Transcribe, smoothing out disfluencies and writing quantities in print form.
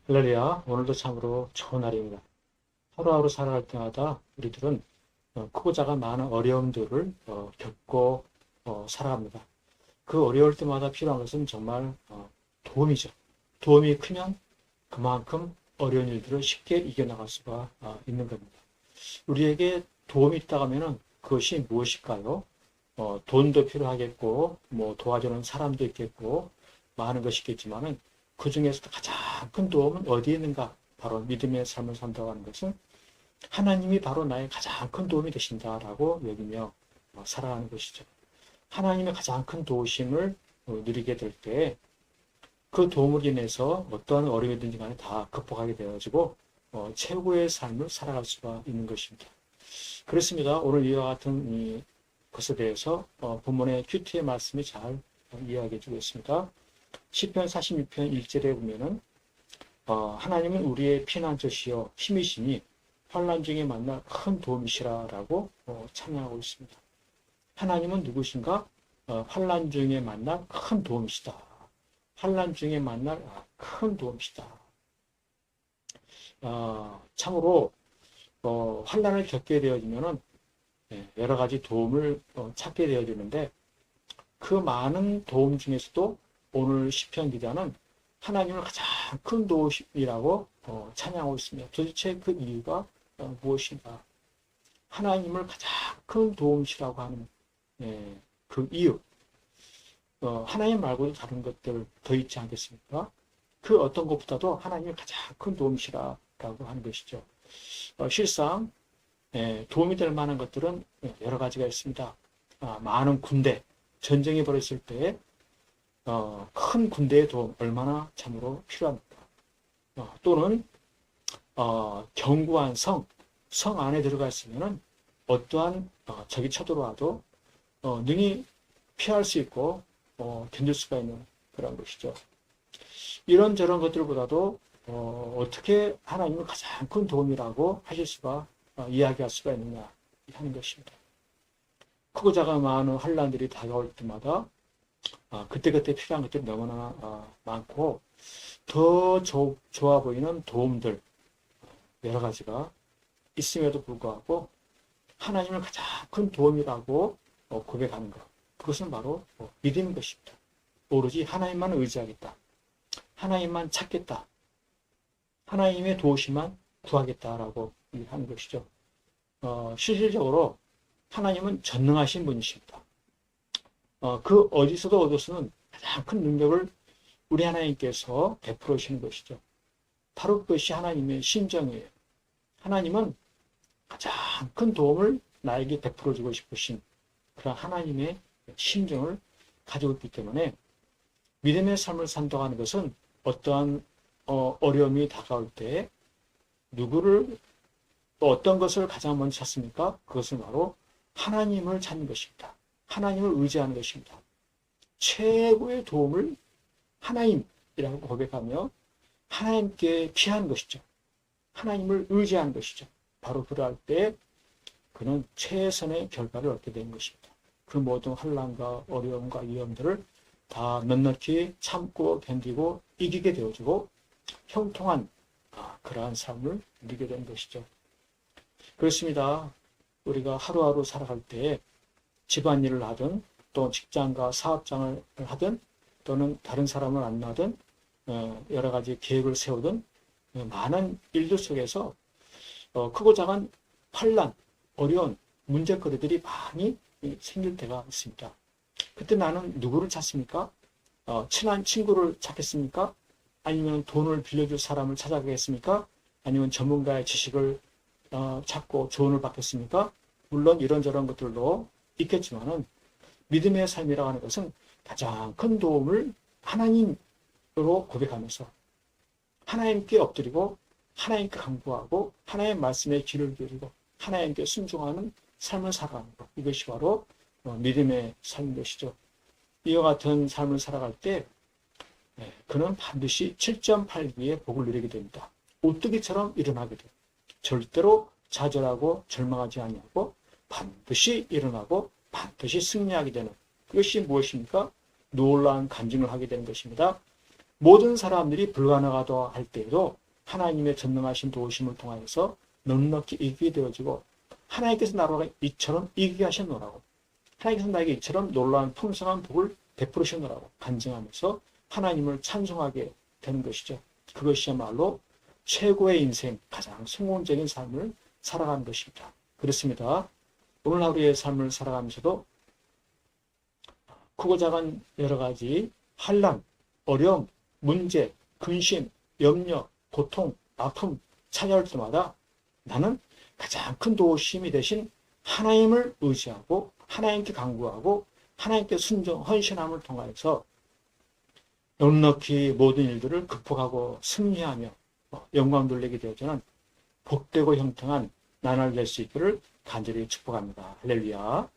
할렐루야, 오늘도 참으로 좋은 날입니다. 하루하루 살아갈 때마다 우리들은 크고 작은 많은 어려움들을 겪고 살아갑니다. 그 어려울 때마다 필요한 것은 정말 도움이죠. 도움이 크면 그만큼 어려운 일들을 쉽게 이겨나갈 수가 있는 겁니다. 우리에게 도움이 있다고 하면 그것이 무엇일까요? 돈도 필요하겠고, 뭐 도와주는 사람도 있겠고, 많은 것이 있겠지만은 그 중에서도 가장 큰 도움은 어디에 있는가? 바로 믿음의 삶을 산다고 하는 것은 하나님이 바로 나의 가장 큰 도움이 되신다라고 여기며 살아가는 것이죠. 하나님의 가장 큰 도우심을 누리게 될 때 그 도움으로 인해서 어떠한 어려움이든지 간에 다 극복하게 되어지고 최고의 삶을 살아갈 수가 있는 것입니다. 그렇습니다. 오늘 이와 같은 것에 대해서 본문의 큐티의 말씀이 잘 이야기해 주고 있습니다. 시편 46편 1절에 보면은 하나님은 우리의 피난처시여 힘이시니 환난 중에 만날 큰 도움이시라라고 찬양하고 있습니다. 하나님은 누구신가? 환난 중에 만날 큰 도움이시다. 환난 중에 만날 큰 도움이시다. 참으로 환난을 겪게 되어지면은 여러 가지 도움을 찾게 되어지는데 그 많은 도움 중에서도 오늘 시편 기자는 하나님을 가장 큰 도움이라고 찬양하고 있습니다. 도대체 그 이유가 무엇인가? 하나님을 가장 큰 도움이라고 하는 그 이유. 하나님 말고도 다른 것들 더 있지 않겠습니까? 그 어떤 것보다도 하나님을 가장 큰 도움이라고 하는 것이죠. 실상 도움이 될 만한 것들은 여러 가지가 있습니다. 많은 군대, 전쟁이 벌어졌을 때 큰 군대의 도움 얼마나 참으로 필요합니까? 또는 견고한 성 안에 들어가 있으면 어떠한 적이 쳐들어와도 능히 피할 수 있고 견딜 수가 있는 그런 것이죠. 이런저런 것들보다도 어떻게 하나님을 가장 큰 도움이라고 하실 수가 이야기할 수가 있느냐 하는 것입니다. 크고 작은 많은 환난들이 다가올 때마다 그때그때 필요한 것들이 너무나 많고 더 좋아 보이는 도움들 여러 가지가 있음에도 불구하고 하나님을 가장 큰 도움이라고 고백하는 것, 그것은 바로 믿음인 것입니다. 오로지 하나님만 의지하겠다, 하나님만 찾겠다, 하나님의 도우심만 구하겠다라고 하는 것이죠. 실질적으로 하나님은 전능하신 분이십니다. 그 어디서도 얻어서는 가장 큰 능력을 우리 하나님께서 베풀어 주시는 것이죠. 바로 그것이 하나님의 심정이에요. 하나님은 가장 큰 도움을 나에게 베풀어 주고 싶으신 그런 하나님의 심정을 가지고 있기 때문에 믿음의 삶을 산다고 하는 것은 어떠한 어려움이 다가올 때 누구를 또 어떤 것을 가장 먼저 찾습니까? 그것은 바로 하나님을 찾는 것입니다. 하나님을 의지하는 것입니다. 최고의 도움을 하나님이라고 고백하며 하나님께 피하는 것이죠. 하나님을 의지하는 것이죠. 바로 그러할 때 그는 최선의 결과를 얻게 되는 것입니다. 그 모든 환난과 어려움과 위험들을 다 넉넉히 참고 견디고 이기게 되어지고 형통한 그러한 삶을 누리게 되는 것이죠. 그렇습니다. 우리가 하루하루 살아갈 때 집안일을 하든 또 직장과 사업장을 하든 또는 다른 사람을 만나든 여러 가지 계획을 세우든 많은 일들 속에서 크고 작은 환난, 어려운 문제거리들이 많이 생길 때가 있습니다. 그때 나는 누구를 찾습니까? 친한 친구를 찾겠습니까? 아니면 돈을 빌려줄 사람을 찾아가겠습니까? 아니면 전문가의 지식을 찾고 조언을 받겠습니까? 물론 이런저런 것들도 있겠지만은 믿음의 삶이라고 하는 것은 가장 큰 도움을 하나님으로 고백하면서 하나님께 엎드리고 하나님께 간구하고 하나님의 말씀에 귀를 기울이고 하나님께 순종하는 삶을 살아가는 것, 이것이 바로 믿음의 삶인 것이죠. 이와 같은 삶을 살아갈 때 그는 반드시 7.8기의 복을 누리게 됩니다. 오뚜기처럼 일어나게 돼요. 절대로 좌절하고 절망하지 아니하고 반드시 일어나고 반드시 승리하게 되는, 그것이 무엇입니까? 놀라운 간증을 하게 되는 것입니다. 모든 사람들이 불가능하다 할 때에도 하나님의 전능하신 도우심을 통하여서 넉넉히 이기게 되어지고 하나님께서 나라가 이처럼 이기게 하셨노라고 하나님께서 나에게 이처럼 놀라운 풍성한 복을 베풀으셨노라고 간증하면서 하나님을 찬송하게 되는 것이죠. 그것이야말로 최고의 인생, 가장 성공적인 삶을 살아가는 것입니다. 그렇습니다. 오늘 하루의 삶을 살아가면서도 크고 작은 여러 가지 환난, 어려움, 문제, 근심, 염려, 고통, 아픔 찾아올 때마다 나는 가장 큰 도우심이 되신 하나님을 의지하고 하나님께 간구하고 하나님께 순종, 헌신함을 통하여서 넉넉히 모든 일들을 극복하고 승리하며 영광 돌리게 되어지는 복되고 형통한 나날을 낼 수 있기를 간절히 축복합니다. 할렐루야.